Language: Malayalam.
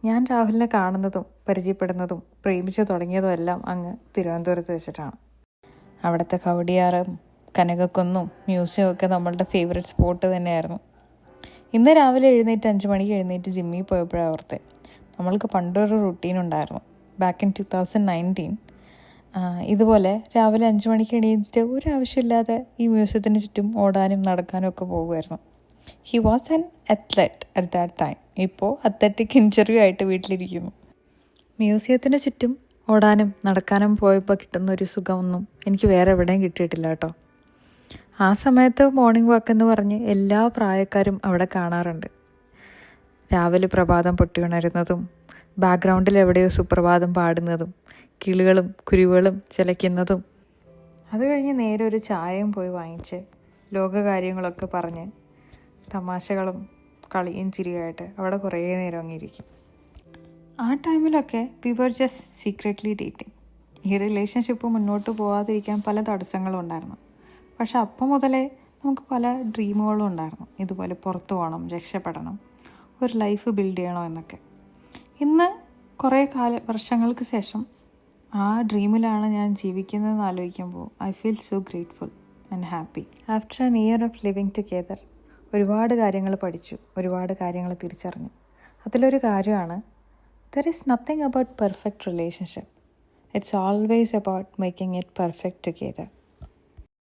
ഞാൻ രാഹുലിനെ കാണുന്നതും പരിചയപ്പെടുന്നതും പ്രേമിച്ചു തുടങ്ങിയതും എല്ലാം അങ്ങ് തിരുവനന്തപുരത്ത് വെച്ചിട്ടാണ്. അവിടുത്തെ കവടിയാറും കനകക്കുന്നും മ്യൂസിയം ഒക്കെ നമ്മളുടെ ഫേവറേറ്റ് സ്പോട്ട് തന്നെയായിരുന്നു. ഇന്ന് രാവിലെ 5 മണിക്ക് എഴുന്നേറ്റ് ജിമ്മിൽ പോയപ്പോഴാണ് ഓർത്തെ, നമ്മൾക്ക് പണ്ടൊരു റുട്ടീൻ ഉണ്ടായിരുന്നു. ബാക്ക് ഇൻ 2019 ഇതുപോലെ രാവിലെ 5 മണിക്ക് എണീറ്റിട്ട് ഒരു ആവശ്യമില്ലാതെ ഈ മ്യൂസിയത്തിന് ചുറ്റും ഓടാനും നടക്കാനും ഒക്കെ പോകുമായിരുന്നു. He was an athlete at that time. ഇപ്പോൾ അത്ലറ്റിക് ഇഞ്ചറി ആയിട്ട് വീട്ടിലിരിക്കുന്നു. മ്യൂസിയത്തിന് ചുറ്റും ഓടാനും നടക്കാനും പോയപ്പോൾ കിട്ടുന്ന ഒരു സുഖമൊന്നും എനിക്ക് വേറെ എവിടെയും കിട്ടിയിട്ടില്ല കേട്ടോ. ആ സമയത്ത് മോർണിംഗ് വാക്ക് എന്ന് പറഞ്ഞ് എല്ലാ പ്രായക്കാരും അവിടെ കാണാറുണ്ട്. രാവിലെ പ്രഭാതം പൊട്ടിയുണരുന്നതും ബാക്ക്ഗ്രൗണ്ടിൽ എവിടെയോ സുപ്രഭാതം പാടുന്നതും കിളികളും കുരുവികളും ചിലയ്ക്കുന്നതും, അത് കഴിഞ്ഞ് നേരെ ഒരു ചായയും പോയി വാങ്ങിച്ച് ലോകകാര്യങ്ങളൊക്കെ പറഞ്ഞ് തമാശകളും കളിയും ചിരിയായിട്ട് അവിടെ കുറേ നേരം അങ്ങിരിക്കും. ആ ടൈമിലൊക്കെ we were just secretly dating. ഈ റിലേഷൻഷിപ്പ് മുന്നോട്ട് പോകാതിരിക്കാൻ പല തടസ്സങ്ങളും ഉണ്ടായിരുന്നു. പക്ഷെ അപ്പം മുതലേ നമുക്ക് പല ഡ്രീമുകളും ഉണ്ടായിരുന്നു. ഇതുപോലെ പുറത്തു പോകണം, രക്ഷപ്പെടണം, ഒരു ലൈഫ് ബിൽഡ് ചെയ്യണം എന്നൊക്കെ. ഇന്ന് കുറേ വർഷങ്ങൾക്ക് ശേഷം ആ ഡ്രീമിലാണ് ഞാൻ ജീവിക്കുന്നതെന്ന് ആലോചിക്കുമ്പോൾ I feel so grateful and happy. After an year of living together ഒരുപാട് കാര്യങ്ങൾ പഠിച്ചു, ഒരുപാട് കാര്യങ്ങൾ തിരിച്ചറിഞ്ഞു. അതിലൊരു കാര്യമാണ്, there is nothing about perfect relationship. It's always about making it perfect together.